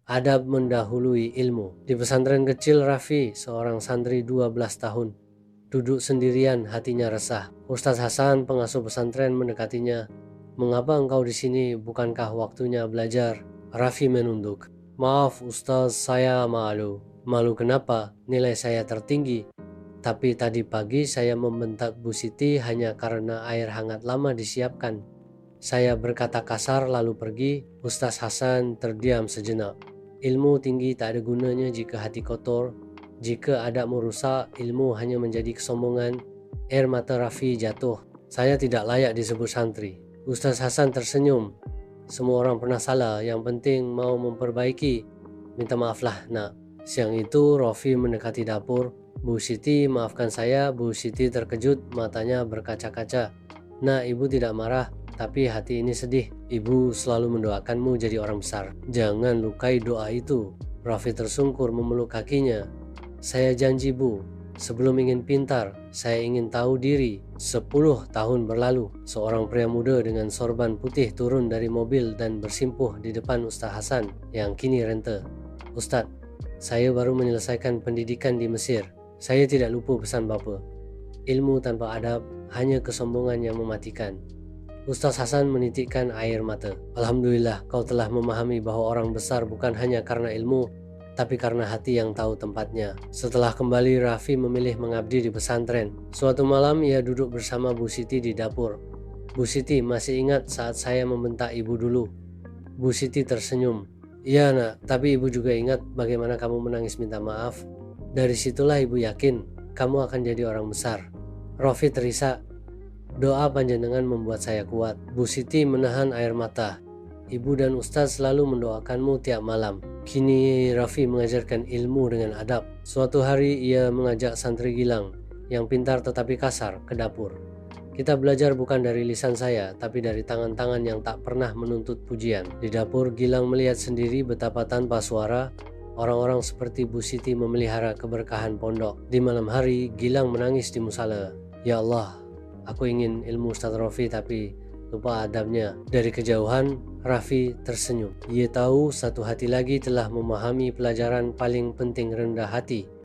Adab mendahului ilmu. Di pesantren kecil Raffi, seorang santri 12 tahun, duduk sendirian, hatinya resah. Ustaz Hasan, pengasuh pesantren, mendekatinya. "Mengapa engkau di sini? Bukankah waktunya belajar?" Raffi menunduk. "Maaf Ustaz, saya malu." "Malu kenapa? Nilai saya tertinggi." "Tapi tadi pagi saya membentak Bu Siti hanya karena air hangat lama disiapkan." Saya berkata kasar lalu pergi. Ustaz Hasan terdiam sejenak. Ilmu tinggi tak ada gunanya jika hati kotor. Jika adabmu rusak, ilmu hanya menjadi kesombongan. Air mata Raffi jatuh. "Saya tidak layak disebut santri." Ustaz Hasan tersenyum. "Semua orang pernah salah, yang penting mau memperbaiki. Minta maaflah nak." Siang itu Raffi mendekati dapur. "Bu Siti, maafkan saya." Bu Siti terkejut, matanya berkaca-kaca. "Nak, ibu tidak marah, tapi hati ini sedih. Ibu selalu mendoakanmu jadi orang besar. Jangan lukai doa itu." Raffi tersungkur memeluk kakinya. "Saya janji Bu, sebelum ingin pintar, saya ingin tahu diri." 10 tahun berlalu. Seorang pria muda dengan sorban putih turun dari mobil dan bersimpuh di depan Ustaz Hasan yang kini renta. "Ustaz, saya baru menyelesaikan pendidikan di Mesir. Saya tidak lupa pesan Bapa. Ilmu tanpa adab hanya kesombongan yang mematikan." Ustaz Hasan menitikkan air mata. "Alhamdulillah, kau telah memahami bahwa orang besar bukan hanya karena ilmu, tapi karena hati yang tahu tempatnya." Setelah kembali, Raffi memilih mengabdi di pesantren. Suatu malam ia duduk bersama Bu Siti di dapur. "Bu Siti, masih ingat saat saya membentak ibu dulu?" Bu Siti tersenyum. "Iya nak, tapi ibu juga ingat bagaimana kamu menangis minta maaf. Dari situlah ibu yakin kamu akan jadi orang besar." Raffi terisak. "Doa panjenengan membuat saya kuat." Bu Siti menahan air mata. "Ibu dan Ustaz selalu mendoakanmu tiap malam." Kini Raffi mengajarkan ilmu dengan adab. Suatu hari ia mengajak santri Gilang yang pintar tetapi kasar ke dapur. "Kita belajar bukan dari lisan saya, tapi dari tangan-tangan yang tak pernah menuntut pujian." Di dapur, Gilang melihat sendiri betapa tanpa suara orang-orang seperti Bu Siti memelihara keberkahan pondok. Di malam hari, Gilang menangis di musala. "Ya Allah, aku ingin ilmu Ustaz Raffi tapi lupa adabnya." Dari kejauhan, Raffi tersenyum. Ia tahu satu hati lagi telah memahami pelajaran paling penting, rendah hati.